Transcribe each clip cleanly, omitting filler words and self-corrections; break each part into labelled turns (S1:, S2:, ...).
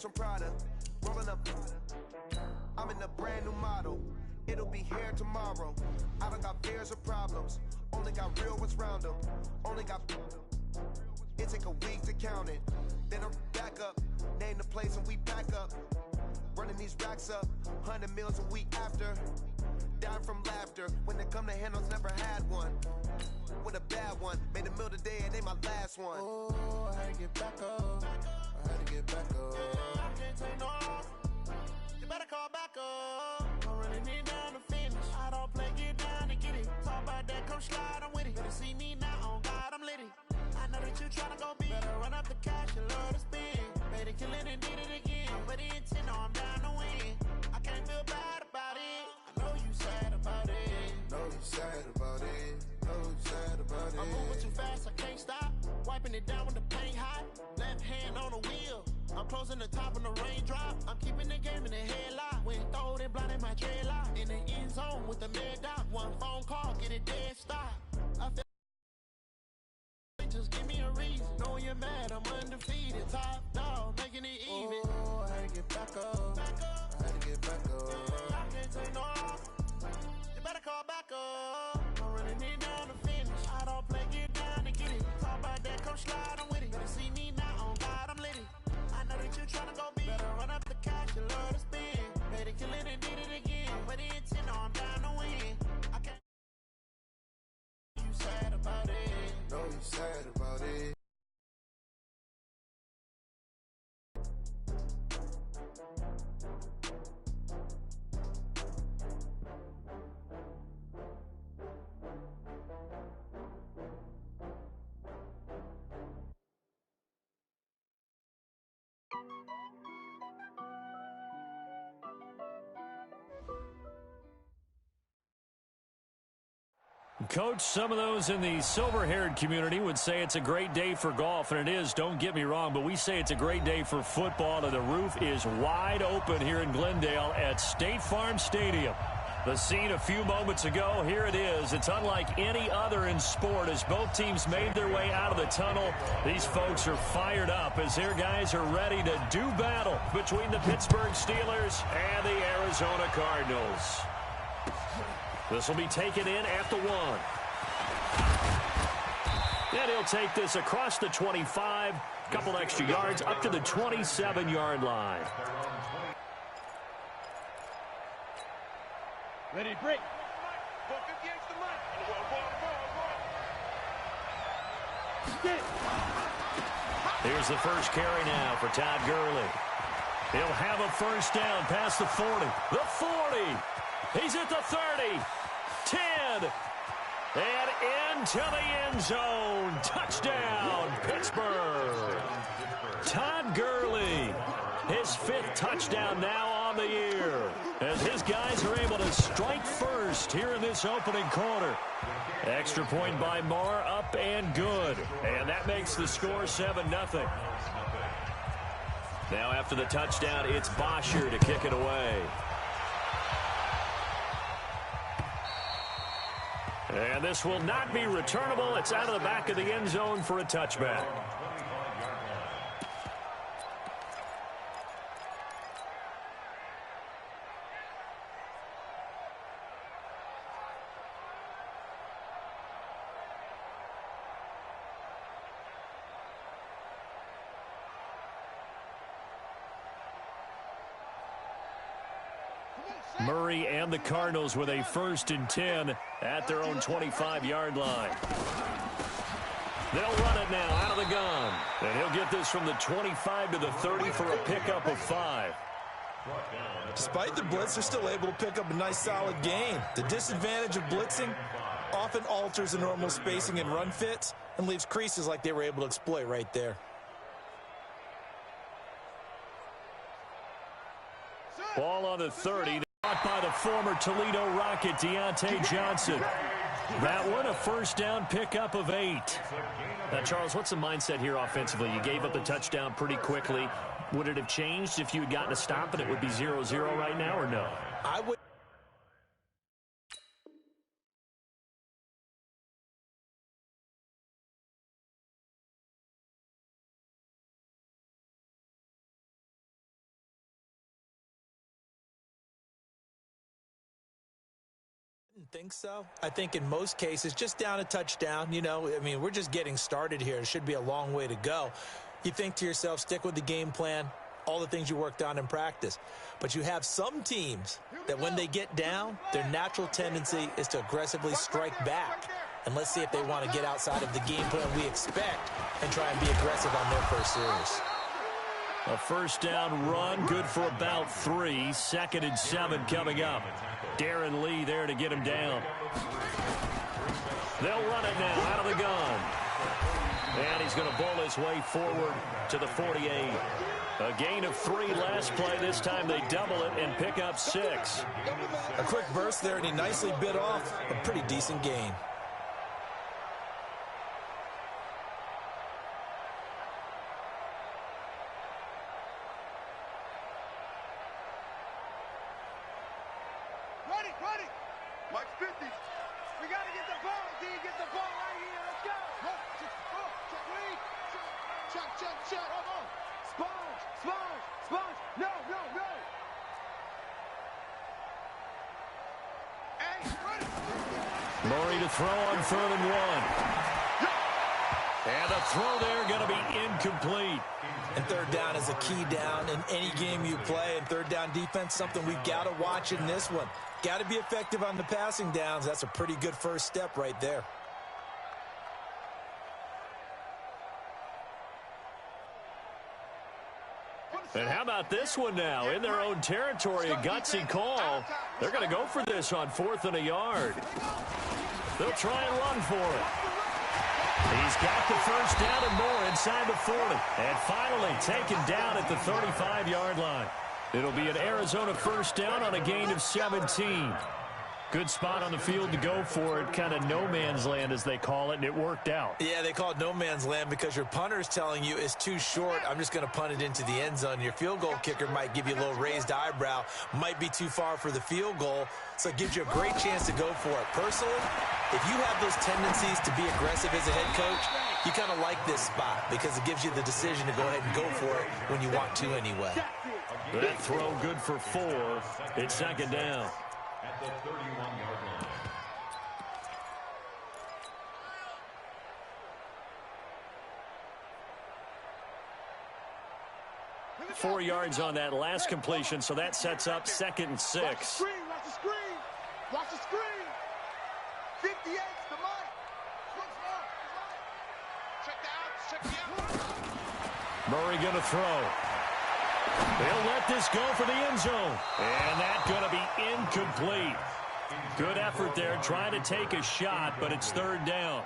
S1: From Prada, rolling up. I'm in a brand new model. It'll be here tomorrow. I don't got fears or problems. Only got real ones round them. Only got. It take a week to count it. Then I'm back up. Name the place and we pack up. Running these racks up. 100 meals a week after. Dying from laughter. When they come to handles, never had one. With a bad one. Made a meal today and they my last one. Oh, I had to get back up. I had to get back up. I can't take no loss. You better call back up. I'm running it down to finish. I don't play, get down to get it. Talk about that, come slide, I'm with it. Better see me now, on God, I'm litty. I know that you tryna go big. Better run up the cash, you love to spin. Better kill it and did it again. But the intent, no, I'm down to win. I can't feel bad about it. I know you sad about it. Know you sad about it. Know you sad about it. I'm moving too fast, I can't stop. Wiping it down when the paint hot. Left hand on the wheel. I'm closing the top when the raindrop. I'm keeping the game in the headlock. When throwed and blinded my dreadlock. In the end zone with the mad dot. One phone call, get it dead stop. I feel just give me a reason. Knowing you're mad, I'm undefeated. Top dog, making it even. Oh, I had to get back up. I had to get back up. I can't take no loss. You better call back up. I'm running it down to finish. I don't play, get down to get it. Talk about that, come slide, I'm with it. Better see me now, on God, I'm litty. I know that you tryna go big. Better run up the cash, you love to spin. Better kill it and did it again. But the intent, no, I'm down to win. I can't. You sad about it. Know you sad about it.
S2: Coach, some of those in the silver-haired community would say it's a great day for golf, and it is, don't get me wrong, but we say it's a great day for football, and the roof is wide open here in Glendale at State Farm Stadium. The scene a few moments ago, here it is. It's unlike any other in sport as both teams made their way out of the tunnel. These folks are fired up as their guys are ready to do battle between the Pittsburgh Steelers and the Arizona Cardinals. This will be taken in at the 1. And he'll take this across the 25, couple extra yards up to the 27-yard line.
S3: Ready, break.
S2: Here's the first carry now for Todd Gurley. He'll have a first down past the 40. The 40. He's at the 30. 10. And into the end zone. Touchdown, Pittsburgh. Todd Gurley, his 5th touchdown now on the year, as his guys are able to strike first here in this opening quarter. Extra point by Moore, up and good. And that makes the score 7-0. Now after the touchdown, it's Bosher to kick it away. And this will not be returnable. It's out of the back of the end zone for a touchback. Murray and the Cardinals with a 1st and 10 at their own 25-yard line. They'll run it now out of the gun. And he'll get this from the 25 to the 30 for a pickup of 5.
S3: Despite the blitz, they're still able to pick up a nice solid gain. The disadvantage of blitzing often alters the normal spacing and run fits and leaves creases like they were able to exploit right there.
S2: Ball on the 30. Caught by the former Toledo Rocket, Deontay Johnson. That one, a first down pickup of 8. Now, Charles, what's the mindset here offensively? You gave up the touchdown pretty quickly. Would it have changed if you had gotten a stop and it would be 0-0 right now, or no?
S3: I wouldn't think so. I think in most cases, just down a touchdown, you know, I mean, we're just getting started here. It should be a long way to go. You think to yourself, stick with the game plan, all the things you worked on in practice. But you have some teams that when they get down, their natural tendency is to aggressively strike back. And let's see if they want to get outside of the game plan we expect and try and be aggressive on their first series.
S2: A first down run, good for about 3. 2nd and 7 coming up. Darren Lee there to get him down. They'll run it now out of the gun. And he's going to bowl his way forward to the 48. A gain of 3 last play. This time they double it and pick up 6.
S3: A quick burst there, and he nicely bit off a pretty decent gain.
S1: Ready. Mike 50. We got to get the ball, D. Get the ball right here. Let's go. Check. Sponge. No. Hey, ready.
S2: Murray to throw on 3rd and 1. And the throw there going to be incomplete.
S3: And third down is a key down in any game you play. And third down defense, something we've got to watch in this one. Got to be effective on the passing downs. That's a pretty good first step right there.
S2: And how about this one now? In their own territory, a gutsy call. They're going to go for this on 4th and a yard. They'll try and run for it. He's got the first down and more inside the 40. And finally taken down at the 35-yard line. It'll be an Arizona first down on a gain of 17. Good spot on the field to go for it. Kind of no man's land, as they call it, and it worked out.
S3: Yeah, they call it no man's land because your punter's telling you it's too short. I'm just going to punt it into the end zone. Your field goal kicker might give you a little raised eyebrow. Might be too far for the field goal, so it gives you a great chance to go for it. Personally, if you have those tendencies to be aggressive as a head coach, you kind of like this spot because it gives you the decision to go ahead and go for it when you want to anyway.
S2: That throw good for 4. It's 2nd down.
S4: At the 31-yard line.
S2: 4 yards on that last completion, so that sets up 2nd and 6.
S1: Watch the screen. Watch the screen. 58's the mic. Check the out.
S2: Murray going to throw. They'll let this go for the end zone. And that's going to be incomplete. Good effort there, trying to take a shot, but it's 3rd down.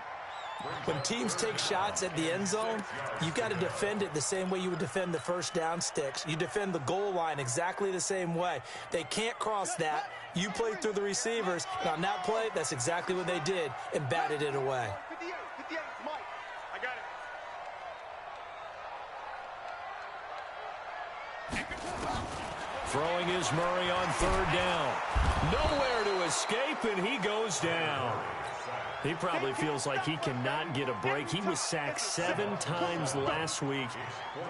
S3: When teams take shots at the end zone, you've got to defend it the same way you would defend the first down sticks. You defend the goal line exactly the same way. They can't cross that. You play through the receivers. And on that play, that's exactly what they did and batted it away.
S1: 58, Mike. I got it.
S2: Throwing is Murray on 3rd down. Nowhere to escape, and he goes down. He probably feels like he cannot get a break. He was sacked 7 times last week.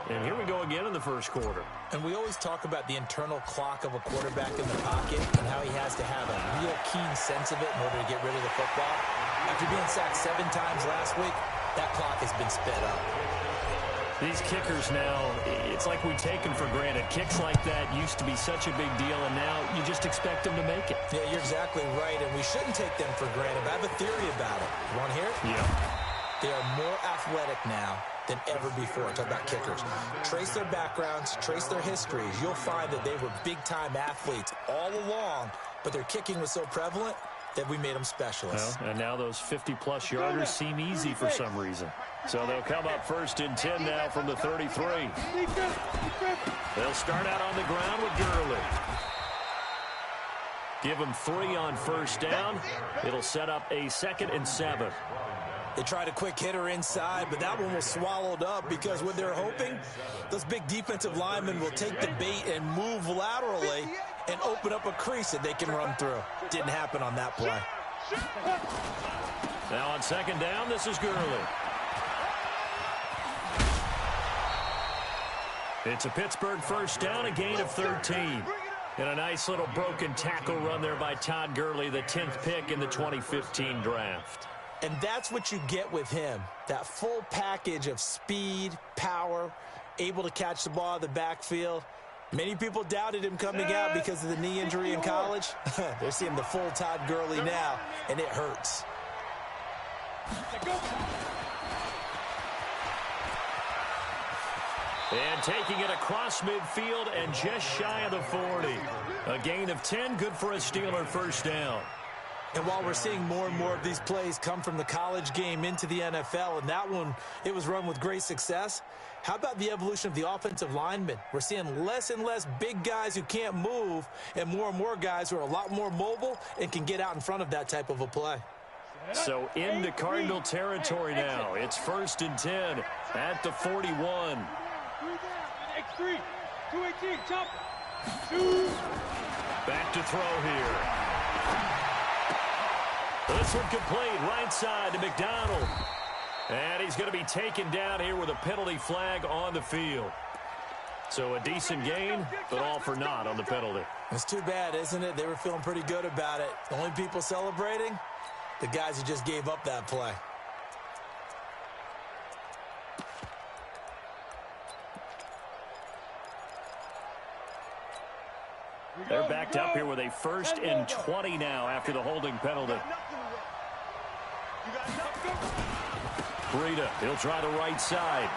S2: And here we go again in the first quarter.
S3: And we always talk about the internal clock of a quarterback in the pocket and how he has to have a real keen sense of it in order to get rid of the football. After being sacked 7 times last week, that clock has been sped up.
S2: These kickers now, it's like we take them for granted. Kicks like that used to be such a big deal, and now you just expect them to make it.
S3: Yeah, you're exactly right, and we shouldn't take them for granted. But I have a theory about it. You want to hear it?
S2: Yeah.
S3: They are more athletic now than ever before. Talk about kickers. Trace their backgrounds, trace their histories. You'll find that they were big-time athletes all along, but their kicking was so prevalent that we made them specialists.
S2: Well, and now those 50-plus yarders seem easy for some reason. So they'll come up 1st and 10 now from the 33. They'll start out on the ground with Gurley. Give them 3 on 1st down. It'll set up a 2nd and 7.
S3: They tried a quick hitter inside, but that one was swallowed up because what they're hoping, those big defensive linemen will take the bait and move laterally and open up a crease that they can run through. Didn't happen on that play.
S2: Now on 2nd down, this is Gurley. It's a Pittsburgh 1st down, a gain of 13. And a nice little broken tackle run there by Todd Gurley, the 10th pick in the 2015 draft.
S3: And that's what you get with him, that full package of speed, power, able to catch the ball out of the backfield. Many people doubted him coming out because of the knee injury in college. They're seeing the full Todd Gurley now, and it hurts.
S2: And taking it across midfield and just shy of the 40. A gain of 10, good for a Steeler 1st down.
S3: And while we're seeing more and more of these plays come from the college game into the NFL, and that one, it was run with great success, how about the evolution of the offensive linemen? We're seeing less and less big guys who can't move and more guys who are a lot more mobile and can get out in front of that type of a play.
S2: So into Cardinal territory now. It's 1st and 10 at the 41.
S5: X3, 218, jump.
S2: Back to throw here. This one complete, right side to McDonald. And he's going to be taken down here with a penalty flag on the field. So a decent gain, but all for naught on the penalty.
S3: It's too bad, isn't it? They were feeling pretty good about it. The only people celebrating, the guys who just gave up that play.
S2: They're backed up here with a 1st and 20 now after the holding penalty. Breida, he'll try the right side.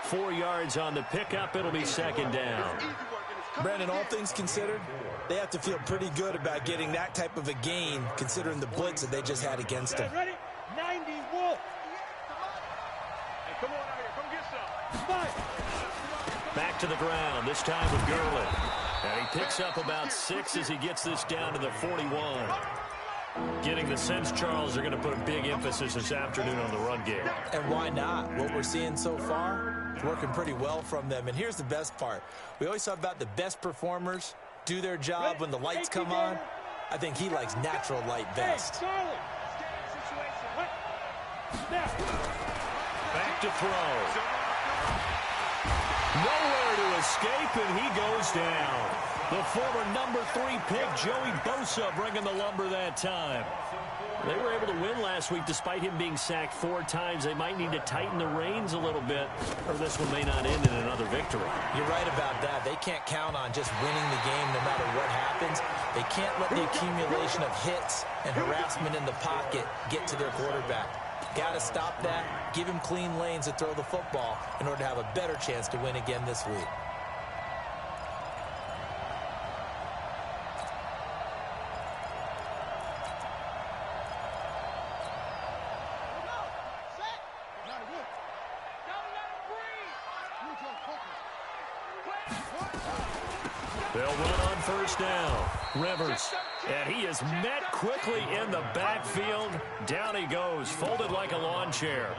S2: 4 yards on the pickup. It'll be 2nd down.
S3: Brandon, all things considered, they have to feel pretty good about getting that type of a gain considering the blitz that they just had against them.
S5: Ready? 90, Wolf. Hey, come on out here. Come get some. Fight.
S2: Back to the ground, this time with Gurley. And he picks up about 6 as he gets this down to the 41. Getting the sense, Charles, they're going to put a big emphasis this afternoon on the run game.
S3: And why not? What we're seeing so far, it's working pretty well from them. And here's the best part. We always talk about the best performers do their job when the lights come on. I think he likes natural light best.
S2: Back to throw. Nowhere to escape, and he goes down. The former number 3 pick, Joey Bosa, bringing the lumber that time. They were able to win last week despite him being sacked 4 times. They might need to tighten the reins a little bit, or this one may not end in another victory.
S3: You're right about that. They can't count on just winning the game no matter what happens. They can't let the accumulation of hits and harassment in the pocket get to their quarterback. Got to stop that, give him clean lanes to throw the football in order to have a better chance to win again this week.
S2: They'll run on 1st down. Rivers. And he is met quickly in the backfield. Down he goes, folded like a lawn chair.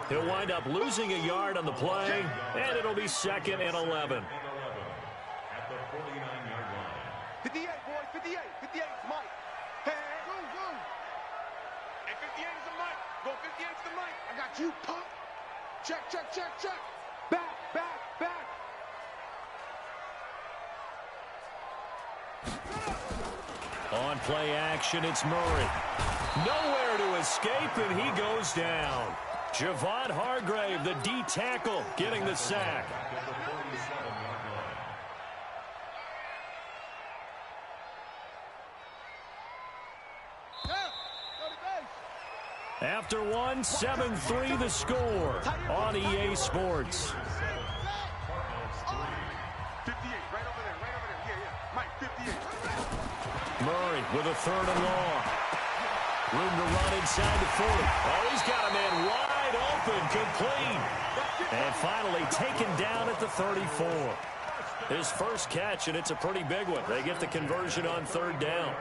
S2: He'll wind up losing a yard on the play, and it'll be 2nd and 11.
S4: At the 49-yard line.
S1: 58, boy, 58. 58 is Mike. Hey, go.
S5: Hey, 58 is the mic. Go 58 is the mic.
S1: I got you, pump. Check. Back.
S2: On play action, it's Murray. Nowhere to escape, and he goes down. Javon Hargrave, the D tackle, getting the sack.
S4: At the 47-yard line.
S2: After one, 7-3 the score on EA Sports.
S5: 58, right over there, right over there. Yeah. Mike, 58.
S2: Murray with a 3rd and long. Room to run inside the 40. Oh, he's got a man wide open, complete. And finally taken down at the 34. His first catch, and it's a pretty big one. They get the conversion on 3rd down.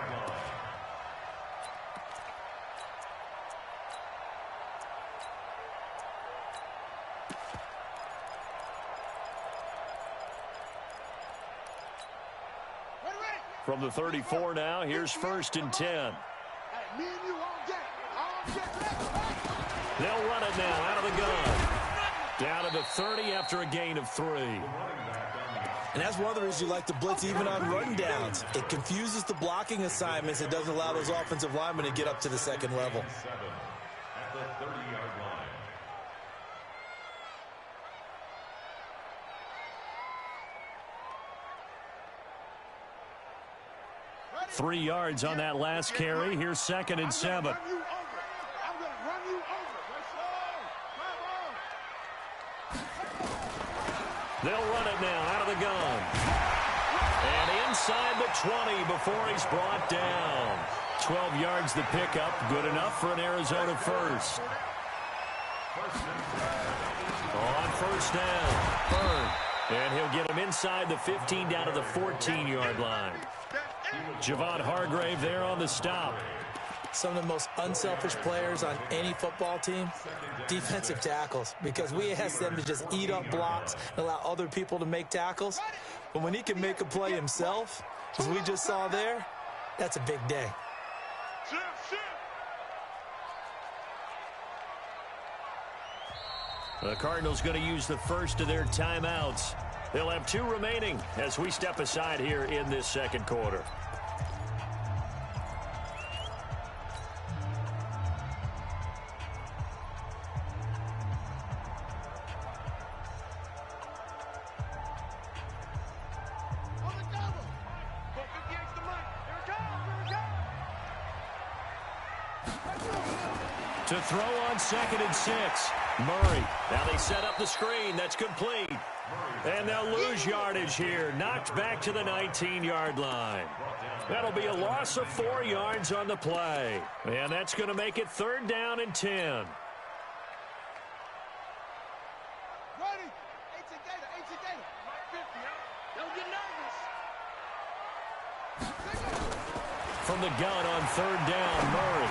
S2: From the 34 now, here's 1st and 10. They'll run it now out of the gun. Down to the 30 after a gain of 3.
S3: And that's one of the reasons you like to blitz even on run downs. It confuses the blocking assignments. It doesn't allow those offensive linemen to get up to the 2nd level.
S4: At the 30-yard line.
S2: 3 yards on that last carry. Here's 2nd and 7. They'll run it now out of the gun. And inside the 20 before he's brought down. 12 yards the pickup. Good enough for an Arizona first. On 1st down. Bird. And he'll get him inside the 15 down to the 14-yard line. Javon Hargrave there on the stop.
S3: Some of the most unselfish players on any football team, defensive tackles, because we ask them to just eat up blocks and allow other people to make tackles. But when he can make a play himself, as we just saw there, that's a big day.
S2: The Cardinals going to use the first of their timeouts. They'll have 2 remaining as we step aside here in this 2nd quarter. To throw on 2nd and 6. Murray. Now they set up the screen. That's complete. And they'll lose yardage here. Knocked back to the 19-yard line. That'll be a loss of 4 yards on the play. And that's going to make it 3rd down and 10. From the gun on 3rd down, Murray.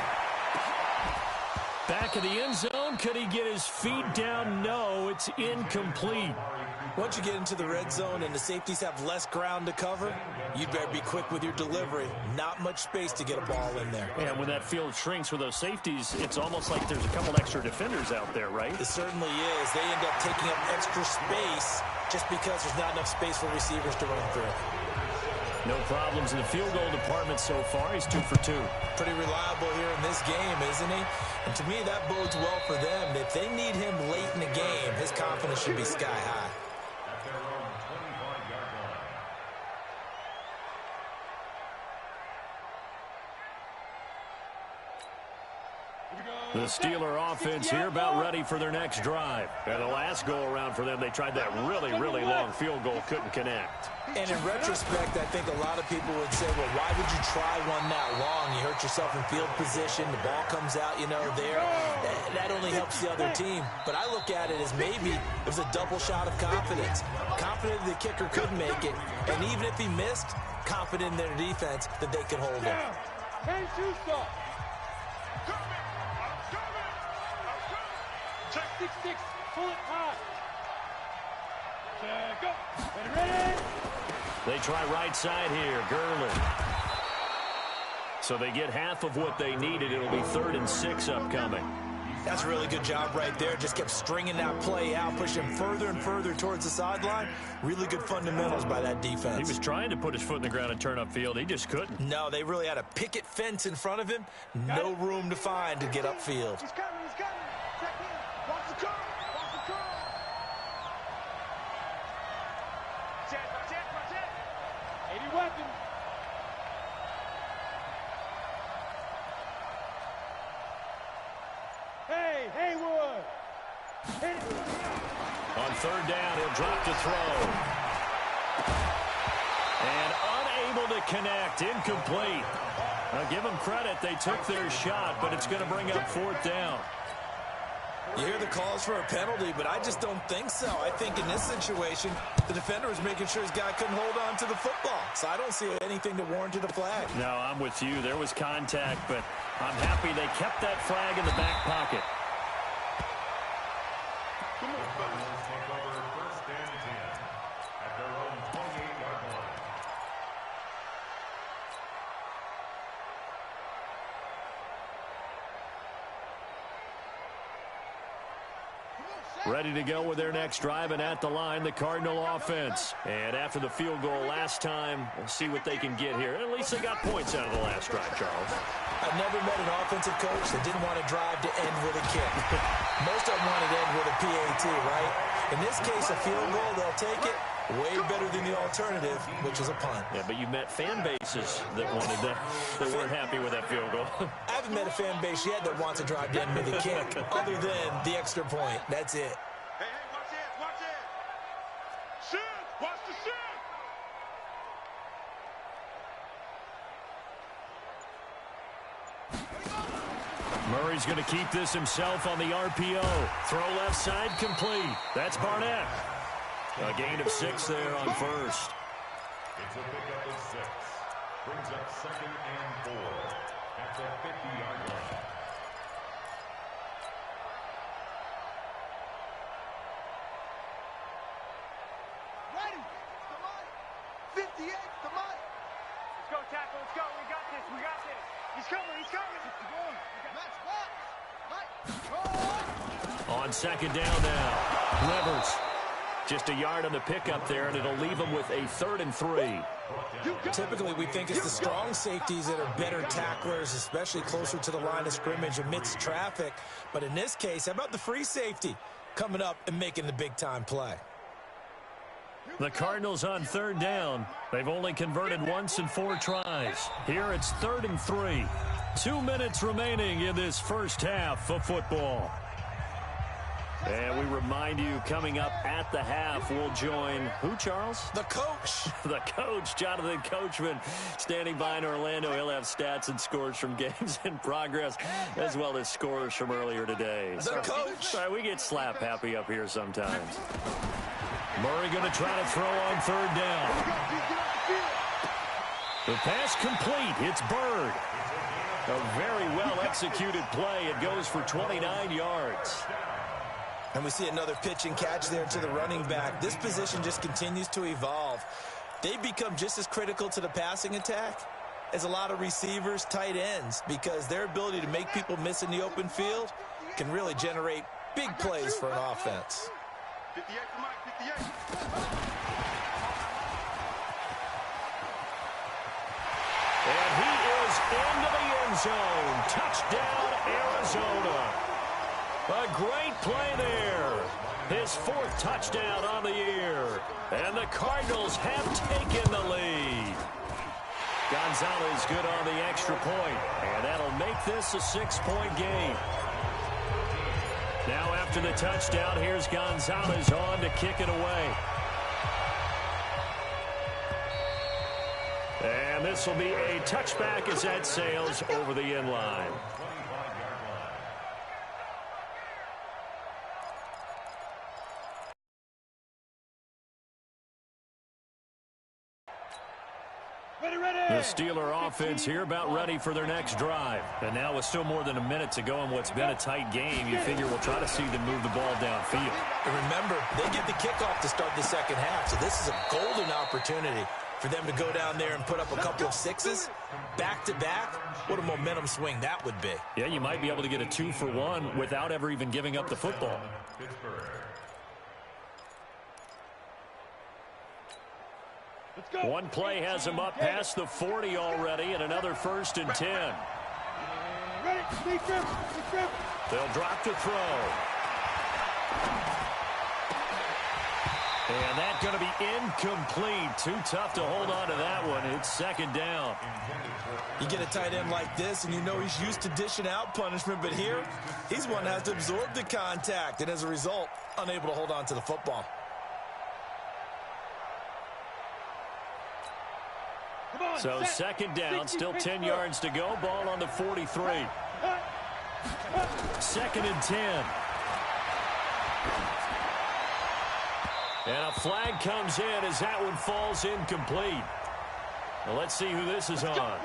S2: Back of the end zone. Could he get his feet down? No, it's incomplete.
S3: Once you get into the red zone and the safeties have less ground to cover, you'd better be quick with your delivery. Not much space to get a ball in there.
S2: And when that field shrinks with those safeties, it's almost like there's a couple extra defenders out there, right?
S3: It certainly is. They end up taking up extra space just because there's not enough space for receivers to run through.
S2: No problems in the field goal department so far. He's 2 for 2.
S3: Pretty reliable here in this game, isn't he? And to me, that bodes well for them. If they need him late in the game, his confidence should be sky high.
S4: At their own 25-yard line.
S2: The Steeler offense here about ready for their next drive. And the last go-around for them, they tried that really, really long field goal, couldn't connect.
S3: And in retrospect, I think a lot of people would say, well, why would you try one that long? You hurt yourself in field position. The ball comes out, there. That only helps the other team. But I look at it as maybe it was a double shot of confidence. Confident the kicker could make it. And even if he missed, confident in their defense that they could hold him.
S5: Check 6-6, pull it high. Go. Ready.
S2: They try right side here, Gurley. So they get half of what they needed. It'll be 3rd and 6 upcoming.
S3: That's a really good job right there. Just kept stringing that play out, pushing further and further towards the sideline. Really good fundamentals by that defense.
S2: He was trying to put his foot in the ground and turn upfield. He just couldn't.
S3: No, they really had a picket fence in front of him. No room to find to get upfield.
S5: He's coming. Check in. Watch the curl. Check. 80 weapons.
S2: third down. He'll drop to throw. And unable to connect. Incomplete. Now give them credit. They took their shot, but it's going to bring up fourth down.
S3: You hear the calls for a penalty, but I just don't think so. I think in this situation, the defender was making sure his guy couldn't hold on to the football. So I don't see anything to warrant a flag.
S2: No, I'm with you. There was contact, but I'm happy they kept that flag in the back pocket. Ready to go with their next drive, and at the line, the Cardinal offense. And after the field goal last time, we'll see what they can get here. At least they got points out of the last drive, Charles.
S3: I've never met an offensive coach that didn't want to drive to end with a kick. Most of them want to end with a PAT, right? In this case, a field goal, they'll take it. Way better than the alternative, which is a punt.
S2: Yeah, but you've met fan bases that wanted that weren't happy with that field goal.
S3: I haven't met a fan base yet that wants to drive to end with a kick, other than the extra point. That's it.
S5: Hey, watch it, watch it. Shoot, watch the shoot.
S2: Murray's going to keep this himself on the RPO. Throw left side complete. That's Barnett. A gain of 6 there on first.
S4: It's a pickup of 6. Brings up 2nd and 4 at the 50-yard line.
S1: Ready. The mic. 58, the mic.
S5: Let's go, tackle, let's go. We got this, we got this. He's coming, he's coming.
S1: Match box. Mike.
S2: On second down now. Rivers. Just a yard on the pickup there, and it'll leave them with a 3rd and 3.
S3: Typically, we think it's the strong safeties that are better tacklers, especially closer to the line of scrimmage amidst traffic. But in this case, how about the free safety coming up and making the big-time play?
S2: The Cardinals on 3rd down. They've only converted once in 4 tries. Here it's 3rd and 3. 2 minutes remaining in this first half of football. And we remind you, coming up at the half, we'll join who, Charles?
S3: The coach.
S2: The coach, Jonathan Coachman, standing by in Orlando. He'll have stats and scores from games in progress, as well as scores from earlier today.
S3: The coach.
S2: Sorry, we get slap happy up here sometimes. Murray going to try to throw on 3rd down. The pass complete. It's Bird. A very well-executed play. It goes for 29 yards.
S3: And we see another pitch and catch there to the running back. This position just continues to evolve. They've become just as critical to the passing attack as a lot of receivers, tight ends, because their ability to make people miss in the open field can really generate big plays for an offense.
S5: 58 for Mike, 58.
S2: And he is into the end zone. Touchdown, Arizona. A great play there. His 4th touchdown on the year. And the Cardinals have taken the lead. Gonzalez good on the extra point. And that'll make this a 6-point game. Now after the touchdown, here's Gonzalez on to kick it away. And this will be a touchback as that sails over the end line. The Steeler offense here about ready for their next drive. And now with still more than a minute to go in what's been a tight game, you figure we'll try to see them move the ball downfield.
S3: And remember, they get the kickoff to start the second half, so this is a golden opportunity for them to go down there and put up a couple of 6s back-to-back. What a momentum swing that would be.
S2: Yeah, you might be able to get a 2-for-1 without ever even giving up the football. One play has him up past the 40 already, and another 1st and 10. They'll drop to throw. And that's going to be incomplete. Too tough to hold on to that one. It's second down.
S3: You get a tight end like this, and you know he's used to dishing out punishment, but here, he's one that has to absorb the contact, and as a result, unable to hold on to the football.
S2: So second down, still 10 yards to go. Ball on the 43. Second and 10. And a flag comes in as that one falls incomplete. Well, let's see who this is on.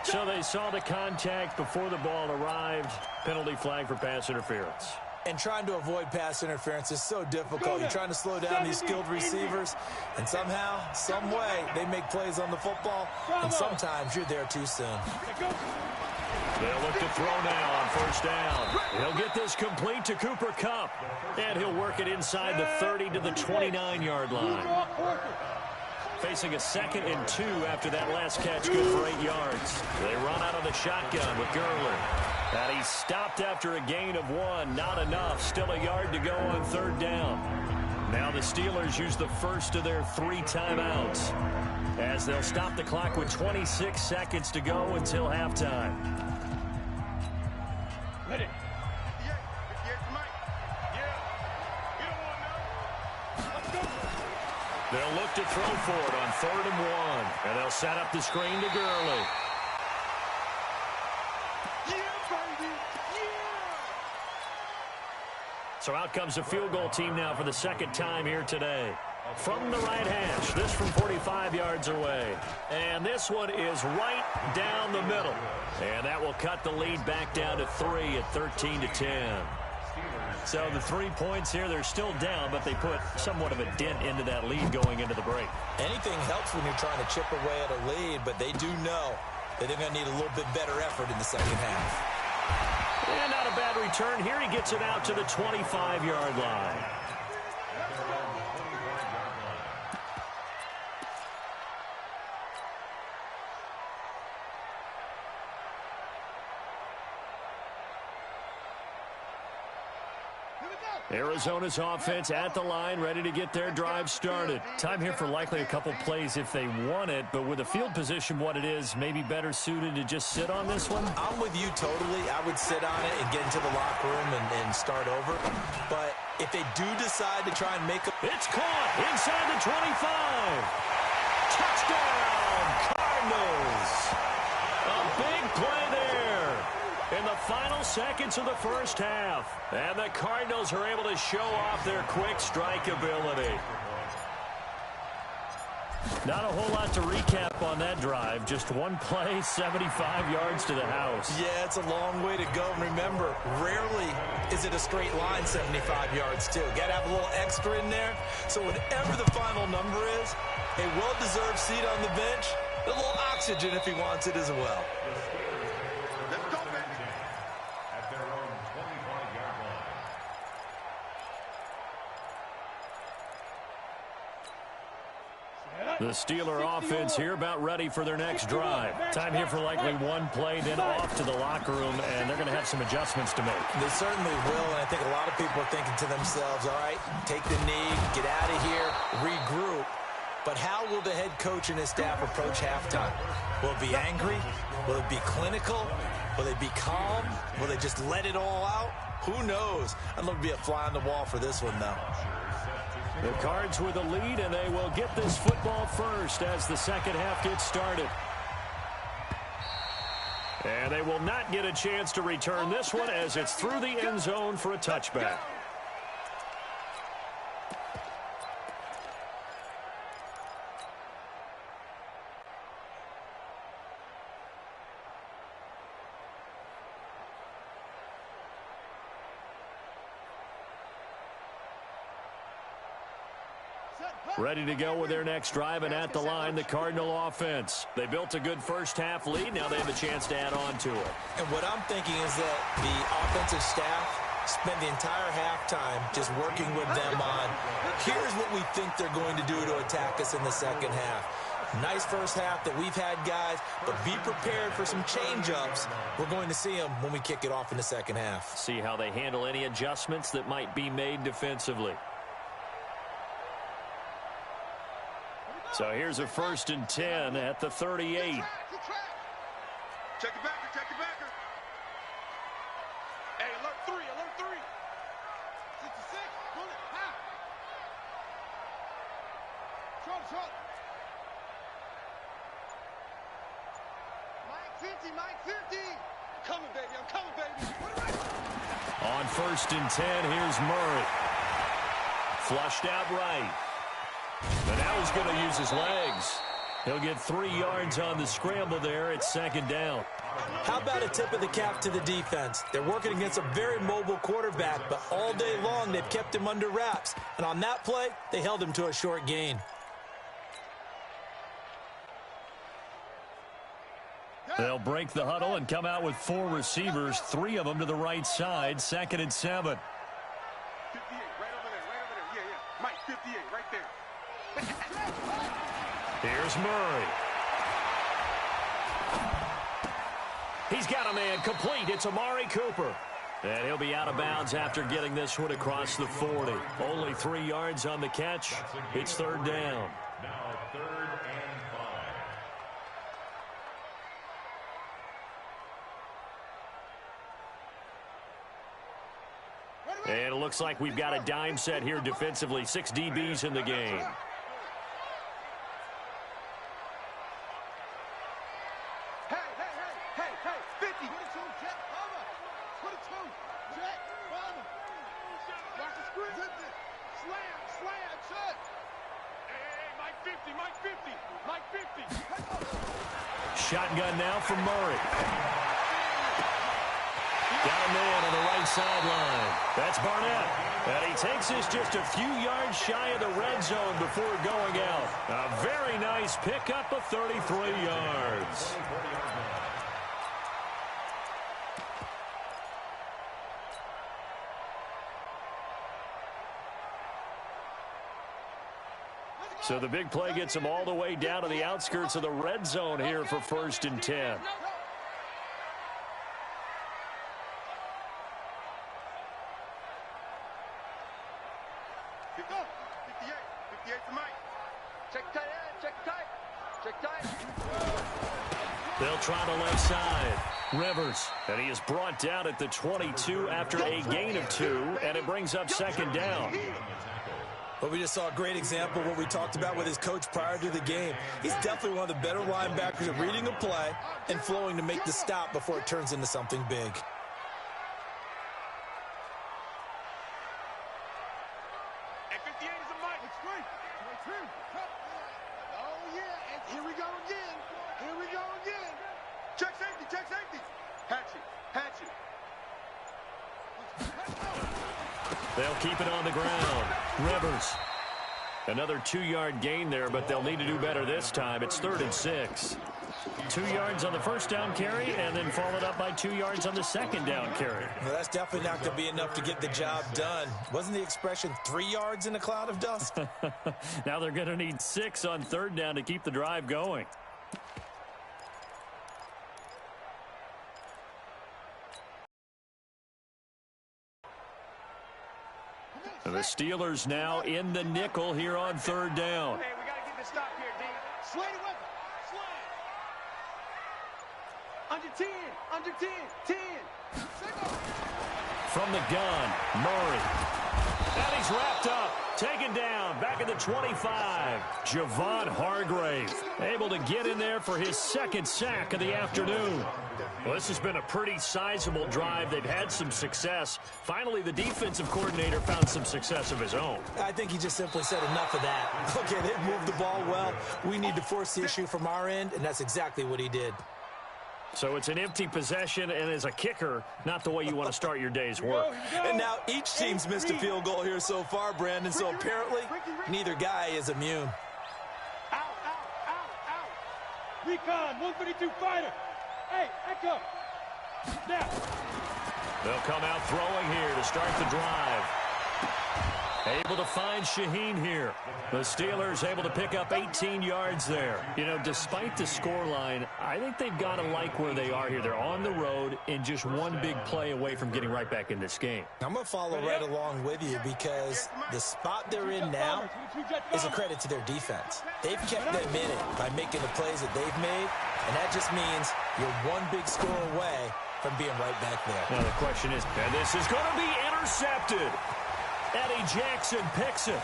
S2: So they saw the contact before the ball arrived. Penalty flag for pass interference.
S3: And trying to avoid pass interference is so difficult. You're trying to slow down these skilled receivers, and somehow, some way, they make plays on the football, and sometimes you're there too soon.
S2: They'll look to throw now on first down. He'll get this complete to Cooper Kupp, and he'll work it inside the 30 to the 29-yard line. Facing a second and 2 after that last catch, good for 8 yards. They run out of the shotgun with Gurley. And he's stopped after a gain of 1. Not enough. Still a yard to go on third down. Now the Steelers use the first of their 3 timeouts as they'll stop the clock with 26 seconds to go until halftime.
S5: Ready.
S2: They'll look to throw for it on third and 1. And they'll set up the screen to Gurley. So out comes the field goal team now for the second time here today. From the right hash, this from 45 yards away. And this one is right down the middle. And that will cut the lead back down to 3 at 13 to 10. So the 3 points here, they're still down, but they put somewhat of a dent into that lead going into the break.
S3: Anything helps when you're trying to chip away at a lead, but they do know that they're going to need a little bit better effort in the second half.
S2: And not a bad return here. He gets it out to the 25-yard line. Arizona's offense at the line, ready to get their drive started. Time here for likely a couple plays if they want it, but with the field position what it is, maybe better suited to just sit on this one?
S3: I'm with you totally. I would sit on it and get into the locker room and start over. But if they do decide to try and make a...
S2: It's caught inside the 25. Touchdown, Cardinals. A big play there in the final seconds of the first half. And the Cardinals are able to show off their quick strike ability. Not a whole lot to recap on that drive. Just one play, 75 yards to the house.
S3: Yeah, it's a long way to go. And remember, rarely is it a straight line 75 yards, too. Got to have a little extra in there. So whatever the final number is, a well-deserved seat on the bench, a little oxygen if he wants it as well.
S2: The Steeler offense here about ready for their next drive. Time here for likely one play, then off to the locker room, and they're going to have some adjustments to make.
S3: They certainly will, and I think a lot of people are thinking to themselves, all right, take the knee, get out of here, regroup. But how will the head coach and his staff approach halftime? Will it be angry? Will it be clinical? Will they be calm? Will they just let it all out? Who knows? I'd love to be a fly on the wall for this one, though.
S2: The Cards with a lead, and they will get this football first as the second half gets started. And they will not get a chance to return this one as it's through the end zone for a touchback. Ready to go with their next drive, and at the line, the Cardinal offense. They built a good first-half lead. Now they have a chance to add on to it.
S3: And what I'm thinking is that the offensive staff spent the entire halftime just working with them on, here's what we think they're going to do to attack us in the second half. Nice first half that we've had, guys, but be prepared for some change-ups. We're going to see them when we kick it off in the second half.
S2: See how they handle any adjustments that might be made defensively. So here's a 1st and 10 at the 38.
S5: Check the backer, check the backer. Hey, alert 3, alert 3. 66, bullet, half. Short. Mike 50. Coming, baby, I'm coming, baby.
S2: On 1st and 10, here's Murray. Flushed out right. And now he's going to use his legs. He'll get 3 yards on the scramble there at 2nd down.
S3: How about a tip of the cap to the defense? They're working against a very mobile quarterback, but all day long they've kept him under wraps. And on that play, they held him to a short gain.
S2: They'll break the huddle and come out with 4 receivers, 3 of them to the right side, 2nd and 7.
S5: 58, right over there. Yeah. Mike, 58, right there.
S2: Here's Murray. He's got a man complete. It's Amari Cooper. And he'll be out of bounds after getting this one across the 40. Only 3 yards on the catch. It's 3rd down.
S4: Now 3rd and 5.
S2: And it looks like we've got a dime set here defensively. 6 DBs in the game.
S5: Hey, 50. 22, check, over. 22, check, over. Watch the screen. Slam, shut. Hey, Mike 50.
S2: Shotgun now from Murray. Got a man on the right sideline. That's Barnett. And he takes this just a few yards shy of the red zone before going out. A very nice pickup of 33 yards. So the big play gets him all the way down to the outskirts of the red zone here for 1st and 10. They'll try the left side. Rivers, and he is brought down at the 22 after a gain of 2, and it brings up 2nd down.
S3: But we just saw a great example of what we talked about with his coach prior to the game. He's definitely one of the better linebackers at reading a play and flowing to make the stop before it turns into something big.
S2: They'll keep it on the ground. Rivers. Another 2-yard gain there, but they'll need to do better this time. It's 3rd and 6. 2 yards on the 1st down carry, and then followed up by 2 yards on the 2nd down carry.
S3: Well, that's definitely not going to be enough to get the job done. Wasn't the expression 3 yards in a cloud of dust?
S2: Now they're going to need 6 on 3rd down to keep the drive going. The Steelers now in the nickel here on 3rd down.
S5: Hey, we got to get this stop here, D. Slay the weapon. Slay. Under 10. 10.
S2: From the gun, Murray. And he's wrapped up. Taken down. Back at the 25. Javon Hargrave able to get in there for his 2nd sack of the afternoon. Well, this has been a pretty sizable drive. They've had some success. Finally, the defensive coordinator found some success of his own.
S3: I think he just simply said enough of that. Okay, they've moved the ball well. We need to force the issue from our end, and that's exactly what he did.
S2: So it's an empty possession, and as a kicker, not the way you want to start your day's work.
S3: And now each team's missed a field goal here so far, Brandon, so apparently neither guy is immune.
S5: Out. Recon, 132 fighter. Hey, echo. Snap.
S2: They'll come out throwing here to start the drive. Able to find Shaheen here. The Steelers able to pick up 18 yards there. You know, despite the scoreline, I think they've got to like where they are here. They're on the road and just one big play away from getting right back in this game.
S3: I'm going to follow right along with you because the spot they're in now is a credit to their defense. They've kept them in it by making the plays that they've made, and that just means you're one big score away from being right back there.
S2: Now the question is, and this is going to be intercepted. Eddie Jackson picks it.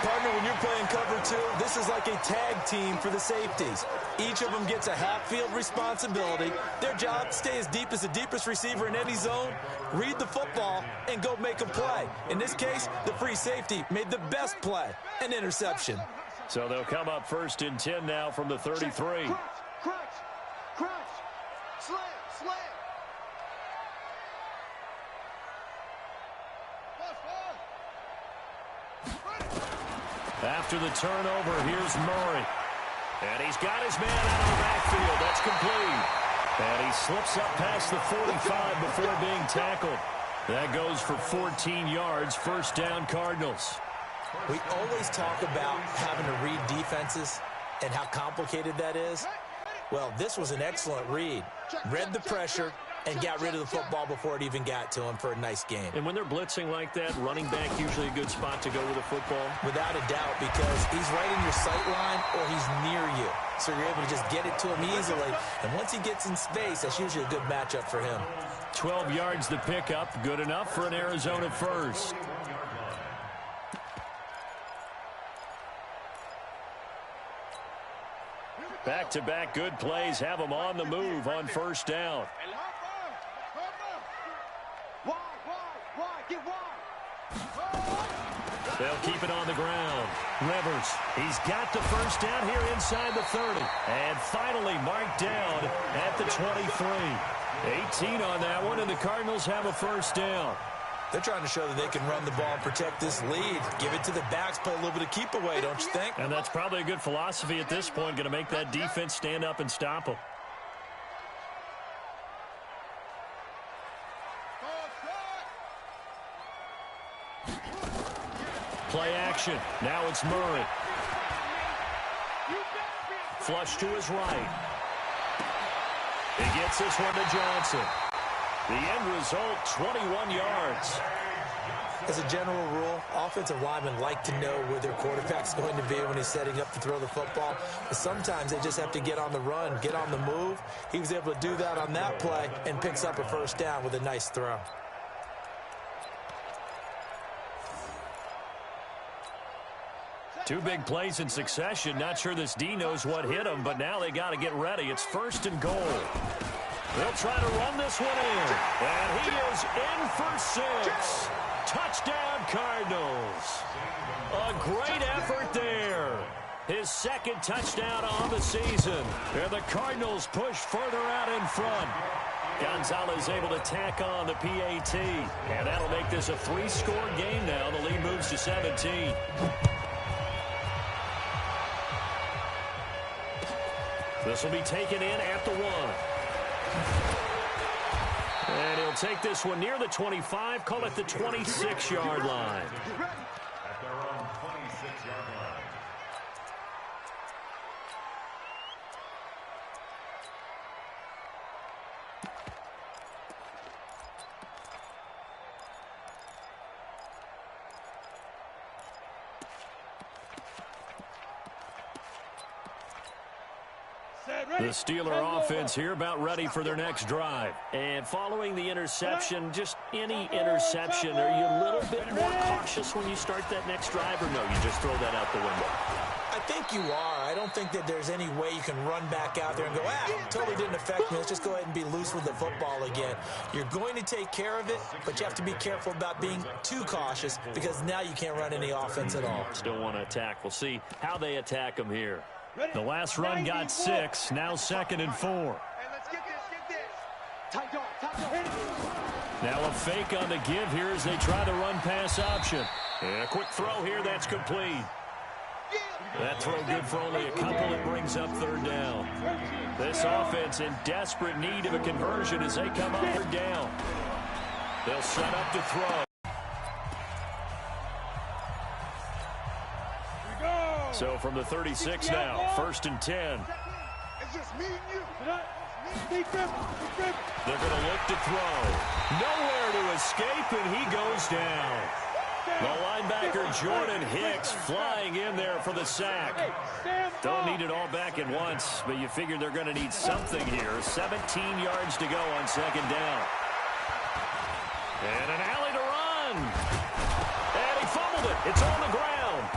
S3: Partner, when you're playing cover two, this is like a tag team for the safeties. Each of them gets a half-field responsibility. Their job, stay as deep as the deepest receiver in any zone, read the football, and go make a play. In this case, the free safety made the best play, an interception.
S2: So they'll come up 1st and 10 now from the 33. After the turnover, here's Murray. And he's got his man out of the backfield. That's complete. And he slips up past the 45 before being tackled. That goes for 14 yards. 1st down, Cardinals.
S3: We always talk about having to read defenses and how complicated that is. Well, this was an excellent read. Read the pressure and got rid of the football before it even got to him for a nice game.
S2: And when they're blitzing like that, running back usually a good spot to go with the football?
S3: Without a doubt, because he's right in your sight line or he's near you. So you're able to just get it to him easily. And once he gets in space, that's usually a good matchup for him.
S2: 12 yards to pick up. Good enough for an Arizona first. Back-to-back good plays have them on the move on 1st down. They'll keep it on the ground. Rivers, he's got the 1st down here inside the 30. And finally marked down at the 23. 18 on that one, and the Cardinals have a 1st down.
S3: They're trying to show that they can run the ball and protect this lead. Give it to the backs, play a little bit of keep away, don't you think?
S2: And that's probably a good philosophy at this point, going to make that defense stand up and stop them. Play action. Now it's Murray. Flush to his right. He gets this one to Johnson. The end result, 21 yards.
S3: As a general rule, offensive linemen like to know where their quarterback's going to be when he's setting up to throw the football. But sometimes they just have to get on the run, get on the move. He was able to do that on that play and picks up a 1st down with a nice throw.
S2: Two big plays in succession. Not sure this D knows what hit him, but now they got to get ready. It's 1st and goal. They'll try to run this one in. And he is in for 6. Touchdown, Cardinals. A great effort there. His 2nd touchdown on the season. And the Cardinals push further out in front. Gonzalez able to tack on the PAT. And that'll make this a 3-score game now. The lead moves to 17. This will be taken in at the 1. And he'll take this one near the 25, call it the 26-yard line.
S4: At their own 26-yard line.
S2: The Steeler offense here about ready for their next drive. And following the interception, just any interception, are you a little bit more cautious when you start that next drive, or no, you just throw that out the window?
S3: I think you are. I don't think that there's any way you can run back out there and go, totally didn't affect me. Let's just go ahead and be loose with the football again. You're going to take care of it, but you have to be careful about being too cautious because now you can't run any offense at all.
S2: Still want to attack. We'll see how they attack them here. The last run got 6, now 2nd and 4.
S5: Hey, let's get this.
S2: Now a fake on the give here as they try the run-pass option. And a quick throw here, that's complete. That throw good for only a couple. It brings up third down. This offense in desperate need of a conversion as they come up third down. They'll set up to throw. So from the 36 now, 1st and 10.
S5: It's just me and you.
S2: They're going to look to throw. Nowhere to escape, and he goes down. The linebacker Jordan Hicks flying in there for the sack. Don't need it all back at once, but you figure they're going to need something here. 17 yards to go on 2nd down. And an alley to run. And he fumbled it. It's on the ground.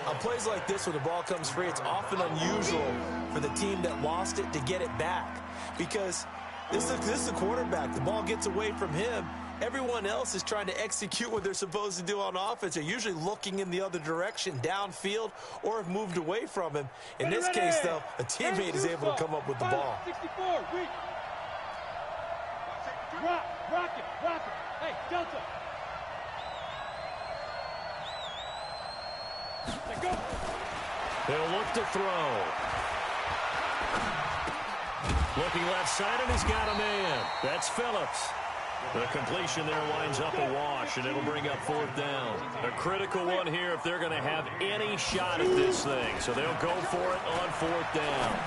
S3: On plays like this where the ball comes free, it's often unusual for the team that lost it to get it back. Because this is the quarterback. The ball gets away from him. Everyone else is trying to execute what they're supposed to do on offense. They're usually looking in the other direction, downfield, or have moved away from him. In this case, though, a teammate is able to come up with the ball.
S5: 64, weak. Rock it. Hey, Delta. Go.
S2: He'll look to throw. Looking left side, and he's got a man. That's Phillips. The completion there winds up a wash, and it'll bring up 4th down. A critical one here if they're going to have any shot at this thing. So they'll go for it on 4th down.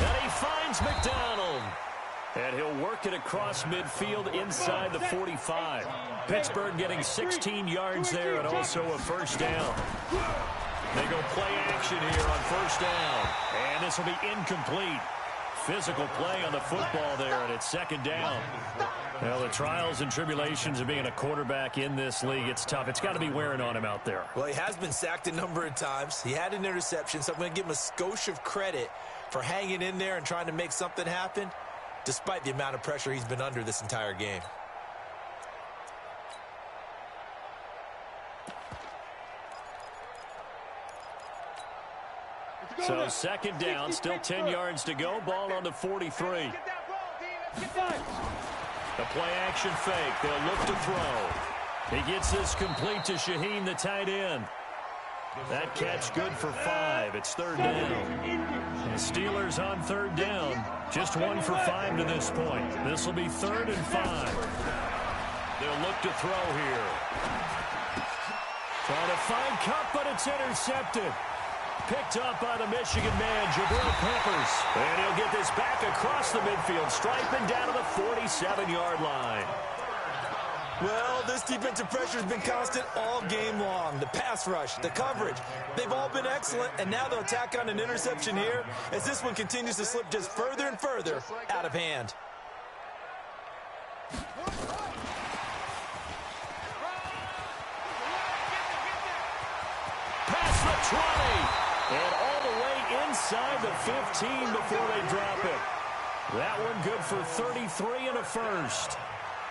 S2: And he finds McDonald. And he'll work it across midfield inside the 45. Pittsburgh getting 16 yards there and also a 1st down. They go play action here on 1st down. And this will be incomplete. Physical play on the football there, and it's 2nd down. Well, the trials and tribulations of being a quarterback in this league, it's tough. It's got to be wearing on him out there.
S3: Well, he has been sacked a number of times. He had an interception, so I'm going to give him a skosh of credit for hanging in there and trying to make something happen, despite the amount of pressure he's been under this entire game.
S2: So 2nd down, still 10 yards to go. Ball on the 43. The play action fake. They'll look to throw. He gets this complete to Shaheen, the tight end. That catch good for 5. It's 3rd down. The Steelers on 3rd down. Just 1 for 5 to this point. This will be 3rd and 5. They'll look to throw here. Trying to find Cup, but it's intercepted. Picked up by the Michigan man, Jabril Peppers. And he'll get this back across the midfield, striping down to the 47-yard line.
S3: Well, this defensive pressure has been constant all game long. The pass rush, the coverage, they've all been excellent, and now they'll tack on an interception here as this one continues to slip just further and further out of hand.
S2: Past the 20. And all the way inside the 15 before they drop it. That one good for 33 and a 1st.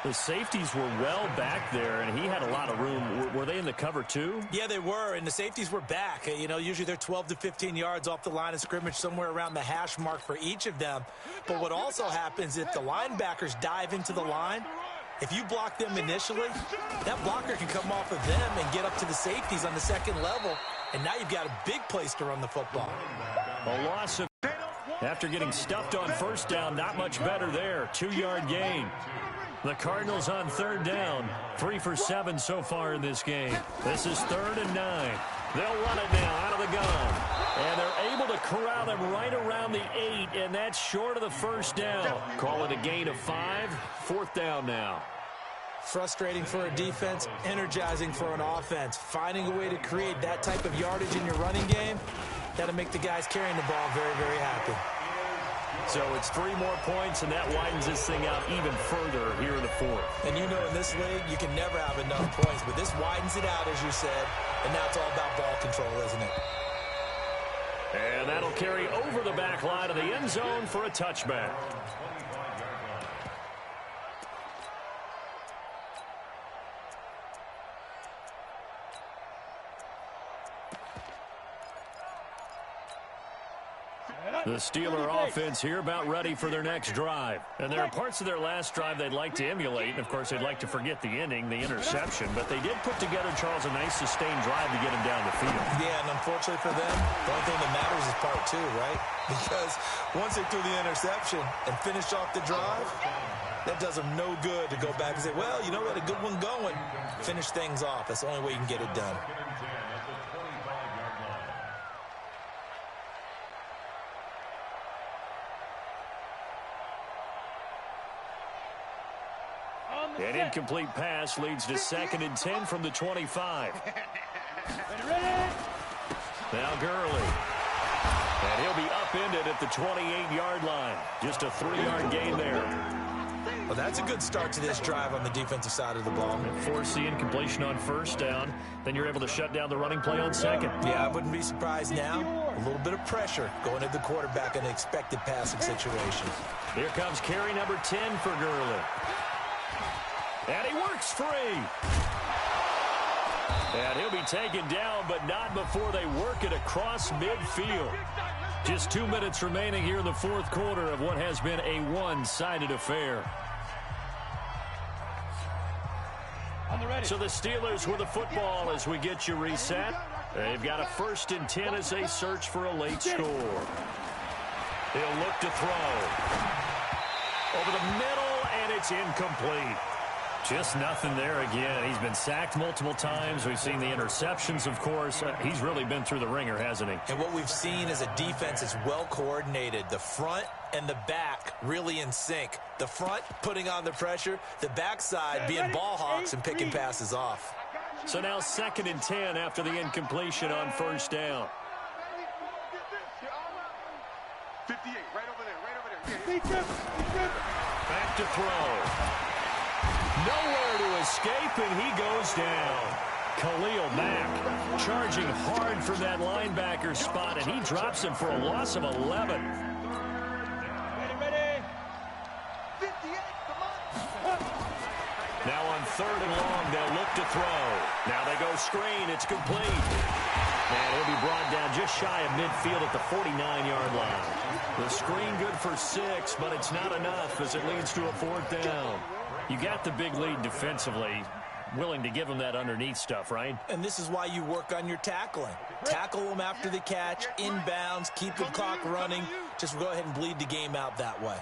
S2: The safeties were well back there, and he had a lot of room. Were they in the cover too?
S3: Yeah, they were, and the safeties were back. You know, usually they're 12 to 15 yards off the line of scrimmage, somewhere around the hash mark for each of them. But what also happens if the linebackers dive into the line, if you block them initially, that blocker can come off of them and get up to the safeties on the 2nd level. And now you've got a big place to run the football.
S2: A loss of after getting stuffed on 1st down. Not much better there. 2-yard gain. The Cardinals on 3rd down. 3 for 7 so far in this game. This is 3rd and 9. They'll run it now out of the gun. And they're able to corral them right around the 8, and that's short of the 1st down. Call it a gain of 5. 4th down now.
S3: Frustrating for a defense, energizing for an offense. Finding a way to create that type of yardage in your running game, that'll make the guys carrying the ball very, very happy.
S2: So it's 3 more points, and that widens this thing out even further here in the 4th.
S3: And you know in this league, you can never have enough points, but this widens it out, as you said, and now it's all about ball control, isn't it?
S2: And that'll carry over the back line of the end zone for a touchback. The Steeler offense here about ready for their next drive. And there are parts of their last drive they'd like to emulate. And, of course, they'd like to forget the inning, the interception. But they did put together, Charles, a nice sustained drive to get him down the field.
S3: Yeah, and unfortunately for them, the only thing that matters is part two, right? Because once they threw the interception and finished off the drive, that does them no good to go back and say, well, you know, we had a good one going. Finish things off. That's the only way you can get it done.
S2: An incomplete pass leads to 2nd and 10 from the 25. Now Gurley. And he'll be upended at the 28-yard line. Just a 3-yard gain there.
S3: Well, that's a good start to this drive on the defensive side of the ball.
S2: Force the incompletion on 1st down. Then you're able to shut down the running play on 2nd.
S3: Yeah, I wouldn't be surprised now. A little bit of pressure going at the quarterback in an expected passing situation.
S2: Here comes carry number 10 for Gurley. And he works free. And he'll be taken down, but not before they work it across midfield. Just 2 minutes remaining here in the 4th quarter of what has been a one-sided affair. So the Steelers with the football as we get you reset. They've got a 1st and 10 as they search for a late score. They'll look to throw. Over the middle, and it's incomplete. Just nothing there again. He's been sacked multiple times. We've seen the interceptions, of course. He's really been through the ringer, hasn't he? And
S3: what we've seen is a defense is well coordinated. The front and the back really in sync. The front putting on the pressure. The backside being ball hawks and picking passes off.
S2: So now 2nd and 10 after the incompletion on 1st down.
S5: 58, right over there.
S2: Back to throw. Nowhere to escape, and he goes down. Khalil Mack charging hard from that linebacker spot, and he drops him for a loss of 11.
S5: Ready. 58, come on.
S2: Now on 3rd and long, they'll look to throw. Now they go screen. It's complete. And he'll be brought down just shy of midfield at the 49-yard line. The screen good for 6, but it's not enough as it leads to a 4th down. You got the big lead defensively, willing to give them that underneath stuff, right?
S3: And this is why you work on your tackling. Tackle them after the catch, inbounds, keep the clock running. Just go ahead and bleed the game out that way.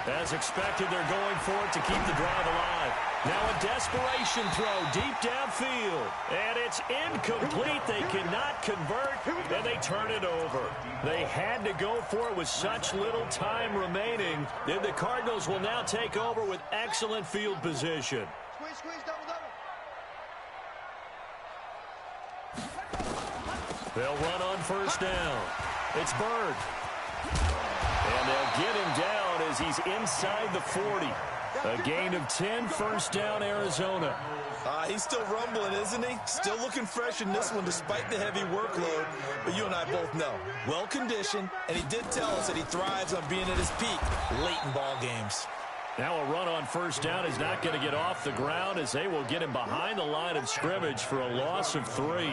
S2: As expected, they're going for it to keep the drive alive. Now a desperation throw deep downfield. And it's incomplete. They cannot convert, and they turn it over. They had to go for it with such little time remaining. Then the Cardinals will now take over with excellent field position.
S5: Squeeze, double.
S2: They'll run on 1st down. It's Bird. And they'll get him down as he's inside the 40. A gain of 10, 1st down, Arizona.
S3: He's still rumbling, isn't he? Still looking fresh in this one despite the heavy workload. But you and I both know, well-conditioned, and he did tell us that he thrives on being at his peak late in ball games.
S2: Now a run on 1st down is not going to get off the ground as they will get him behind the line of scrimmage for a loss of 3.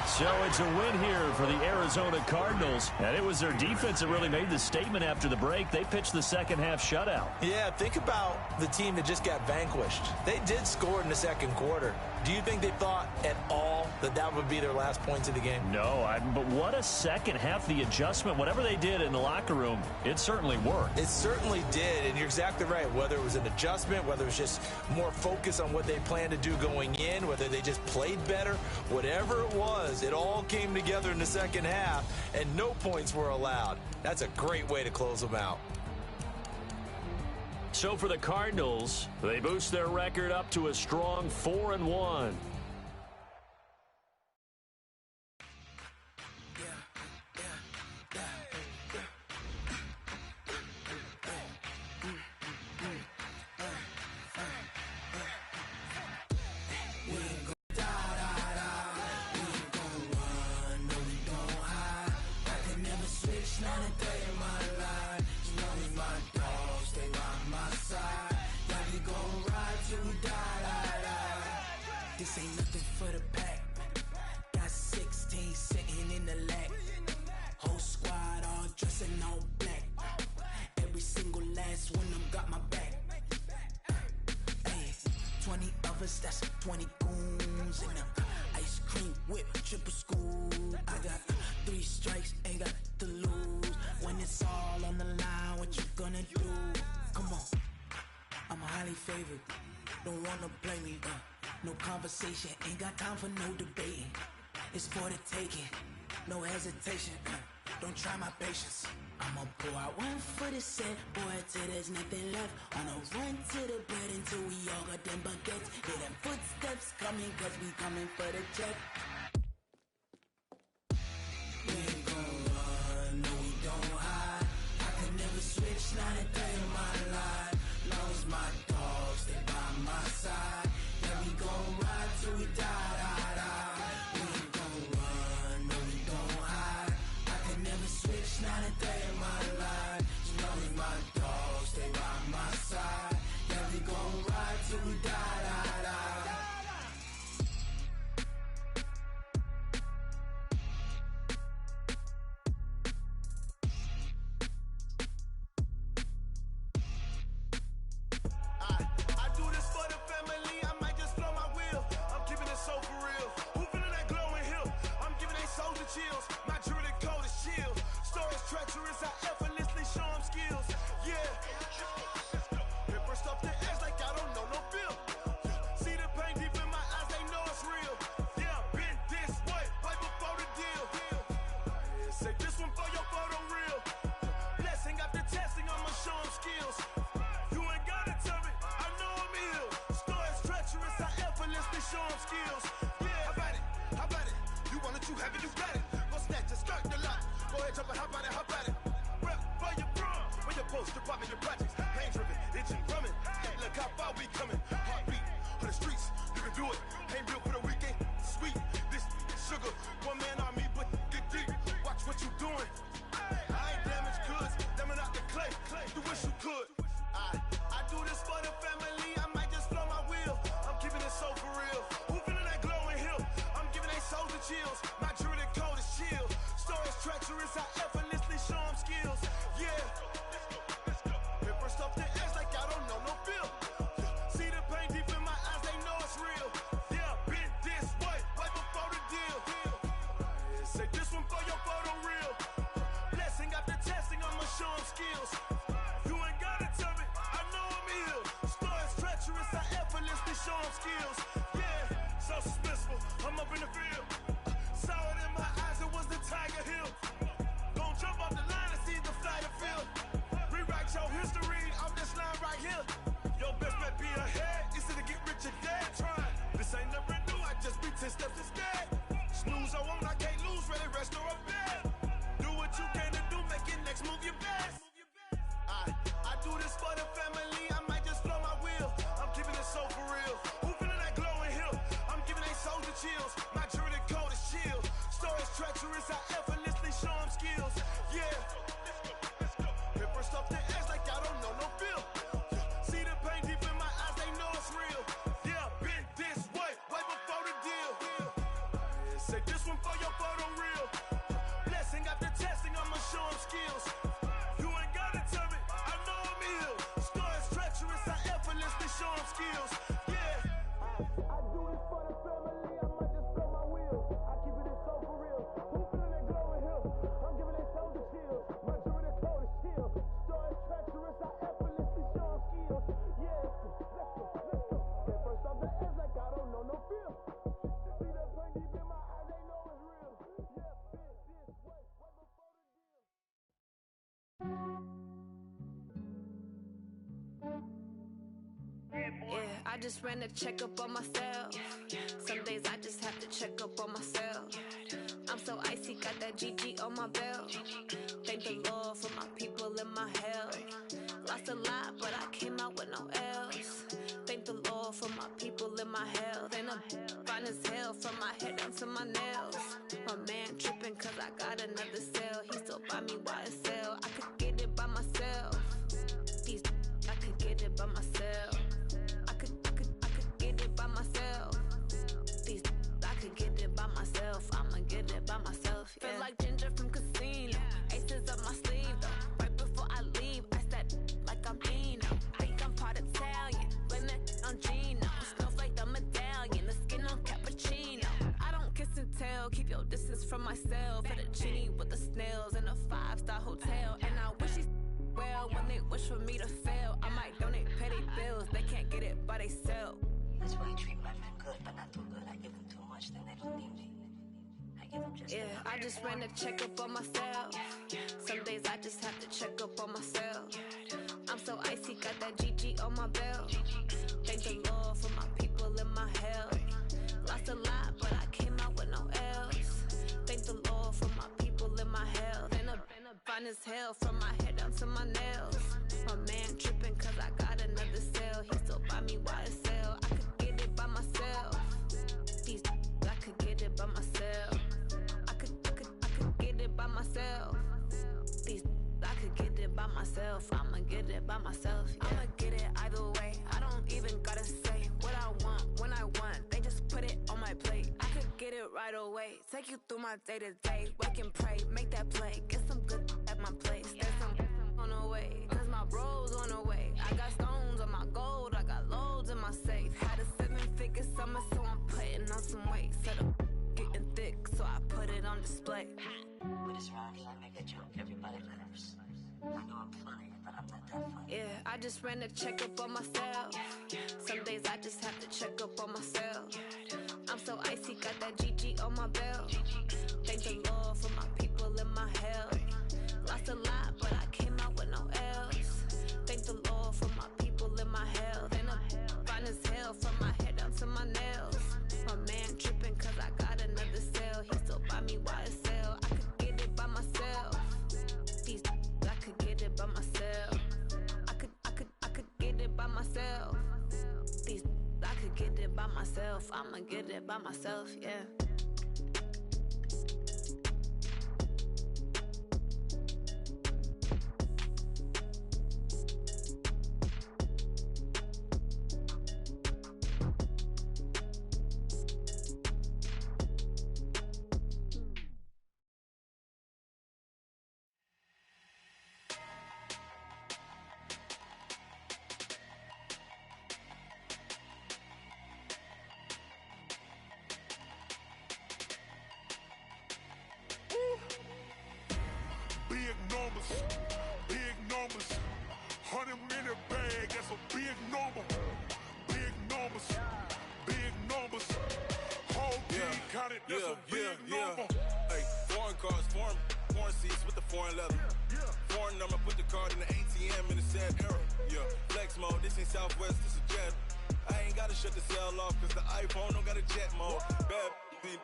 S2: So it's a win here for the Arizona Cardinals. And it was their defense that really made the statement after the break. They pitched the second-half shutout.
S3: Yeah, think about the team that just got vanquished. They did score in the 2nd quarter. Do you think they thought at all that that would be their last points of the game?
S2: No, but what a second half. The adjustment, whatever they did in the locker room, it certainly worked.
S3: It certainly did, and you're exactly right. Whether it was an adjustment, whether it was just more focus on what they planned to do going in, whether they just played better, whatever it was, it all came together in the 2nd half, and no points were allowed. That's a great way to close them out.
S2: So for the Cardinals, they boost their record up to a strong 4-1.
S6: This ain't choppers, that's 20 goons. And the ice cream whip, triple scoop. I got 3 strikes, ain't got to lose. When it's all on the line, what you gonna do? Come on, I'm highly favored. Don't wanna play me, no conversation, ain't got time for no debating. It's for the taking, no hesitation, don't try my patience. I'ma pour out one for the set, boy, till there's nothing left. On a run to the bread until we all got them baguettes. Hear them footsteps coming, cause we coming for the check. We ain't gon' run, no we don't hide. I can never switch, not a day in my life. Long as my dogs stay by my side. Yeah, we gon' ride till we die, die, die. We ain't gon' run, no we don't hide. I can never switch, not a day in my life. As long as my dogs stay by my side. Yeah, we gon' ride till we die, die, die.
S1: I do this for the family, I might just blow my wheel. I'm keeping it so for real. Who feeling that glowing hill? I'm giving they soldier chills. My jewelry cold as chill. Stories treacherous, I effortlessly show them skills. Yeah. Hit first off the edge like I don't know no feel. See the pain deep in my eyes, they know it's real. Yeah, been this way, right before the deal. Say this one for your photo reel. Blessing after testing, I'ma show them skills. You ain't gotta tell me, I know I'm ill. Stories treacherous, I effortlessly show them skills. Yeah, how about it? How about it? You want it, you have it, you got it. Go snatch it, skirt the lot. Go ahead, jump it, how about it? How about it? Rep for your brum. When your poster popping your projects. Pain driven, itching, drumming. Hey, look how far we coming. Heartbeat for the streets. You can do it. Ain't real for the weekend. Sweet, this sugar. One man army, but get deep. Watch what you doing. I ain't damaged goods. Damn it out the clay. You wish you could. I do this for the family. I might just blow my wheel. I'm keeping it so for real. Who feeling that glowing hill? I'm giving they soldier chills. My jewelry cold as chill. Stories treacherous, I effortlessly show them skills. Yeah. Hit first off the edge like I don't know no feel. See the pain deep in my eyes, they know it's real. Yeah, been this way, right before the deal. Say this one for your photo reel. Blessing after testing, I'ma show them skills. You ain't gotta tell me, I know I'm ill. Stories treacherous, I effortlessly show them skills. Yeah, so suspenseful, I'm up in the field. Saw it in my eyes, it was the Tiger Hill. Gon' jump off the line and see the fly the field. Rewrite your history off this line right here. Your best bet be ahead, easy to get rich or dead trying. This ain't never new, I just be 10 steps instead. Snooze I won't, I can't lose, ready, rest or a bed. Do what you can to do, make your next move your best. I do this for the family, I might just blow my wheel. I'm keeping it so for real. Who feeling that glowing hill? I'm giving they soldier chills. My jewelry cold as chill. Stories treacherous, I effortlessly show them skills. Yeah. Hit first off the edge like I don't know no feel. See the pain deep in my eyes, they know it's real. Yeah, been this way, right before the deal. Say this one for your photo reel. Blessing after testing, I'ma show them skills. You ain't gotta tell me, I know I'm ill. Stories treacherous, I effortlessly show them skills. Yeah. I do this for the family, I might just blow my wheel. I keep it so for real. Who feeling that glowing hill? I'm giving they soldier chills. My jewelry cold as chill. Stories treacherous, I effortlessly show them skills. Yeah. Let's go. Get first off the edge like I don't know no feel. See that pain deep in my eyes, they know it's real. Yeah, been this way, right before the deal.
S7: Yeah, I just ran a checkup on myself. Some days I just have to check up on myself. I'm so icy, got that GG on my belt. Thank the Lord for my people and my health. Lost a lot, but I came out with no L's. Thank the Lord for my people and my health. And I'm fine as hell from my head down to my nails. My man tripping cause I got another cell. He still buy me YSL. I could get it by myself. These I could get it by myself. I could get it by myself. These I could get it by myself. I'ma get it by myself. Yeah. Feel like Ginger from Casino. Aces up my sleeve though. Right before I leave, I said like I'm Dino. Think I'm part Italian. Blame it on Gino. Snowflake, I'm a myself at a genie with the snails in a 5-star hotel. And I wish these well when they wish for me to fail. I might donate petty bills, they can't get it by themselves.
S8: That's why I treat my men good, but not too good. I give them too much, then they don't need me. I give them just enough.
S7: I just ran a checkup on myself. Some days I just have to check up on myself. I'm so icy, got that GG on my belt. Thank the Lord for my people in my health. Lost a lot, but I came out with no L's. Thank the Lord for my people in my health. And a fine as hell from my head down to my nails. My man tripping cause I got another cell. He still buy me YSL. I could get it by myself. These I could get it by myself. I could get it by myself. These I could get it by myself. I'ma get it by myself. Yeah. I'ma get it either way. I don't even gotta say what I want when I want. They just put it on my plate. I could get it right away. Take you through my day to day. Wake and pray, make that play. Get some good at my place. There's some on the way. Cause my bros on the way. I got stones on my gold. I got loads in my safe. Had a 7-figure summer, so I'm putting on some weight. Set up getting thick, so I put it on display.
S8: With this round here, I make a joke. Everybody laughs. I know I'm funny, but I'm not that funny.
S7: Yeah, I just ran a checkup on myself. Some days I just have to check up on myself. I'm so icy, got that GG on my belt. Thank the Lord for my people in my health. Lost a lot, but I came out with no L's. Thank the Lord for my people in my health. And I'm fine as hell from my head down to my nails. My man tripping cause I got another cell. He still buy me YSL. I could get it by myself. These I could get it by myself. I could get it by myself. These I could get it by myself. I'ma get it by myself, yeah.
S9: Big numbers, 100 minute bag, that's a big number. Big numbers, whole team counted, that's a big number.
S10: Hey, foreign cars, foreign seats with the foreign leather. Foreign number, put the card in the ATM in the sad era. Yeah, flex mode, this ain't Southwest, this is Jet. I ain't gotta shut the cell off, cause the iPhone don't got a jet mode. Bad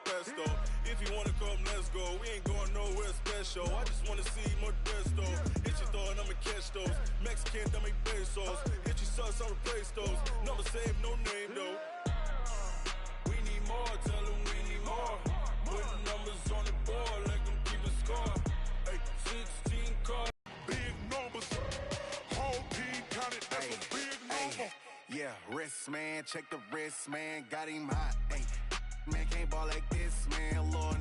S10: pesto. If you wanna come, let's go. We ain't going nowhere special. I just wanna see more Desto. Hit your thought, I'ma catch those. Mexican, I'ma make pesos. Hit your sus, I'll replace those. Number save, no name though. We need more, tell them we need more. Putting numbers on the board, let them keep a score. Hey, 16 cars.
S9: Big numbers, whole team counted, that's a big number.
S11: Yeah, wrist man, check the wrist man, got him hot. Ay, man can't ball like this, man. Lord,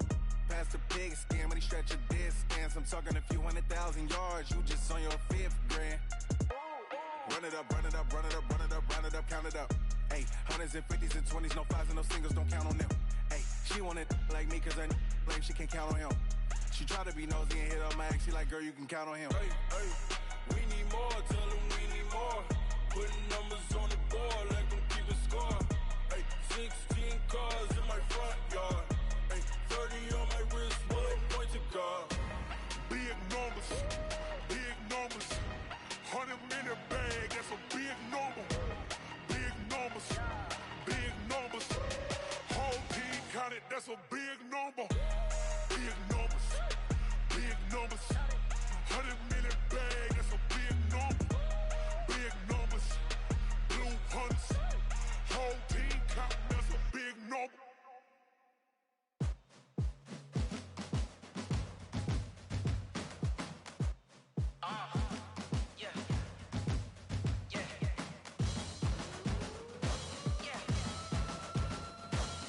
S11: past the pig skin, but he stretch a distance. I'm talking a few 100,000 yards, you just on your 5th grand. Run it up, run it up, run it up, run it up, run it up, count it up. Ay, hundreds and 50s and 20s, no 5s and no singles, don't count on them. Ay, she want it like me, cause her like she can't count on him. She try to be nosy and hit up my ex, she like, girl, you can count on him.
S10: Hey, hey, we need more, tell them we need more. Putting numbers on the board, let them keep a score. Hey, 16 cars in my front yard. Hey, 30 on my wrist, one pointed car.
S9: Big numbers, 100 minute bag, that's a big number. Big numbers, whole team counted, that's a big number. Big numbers,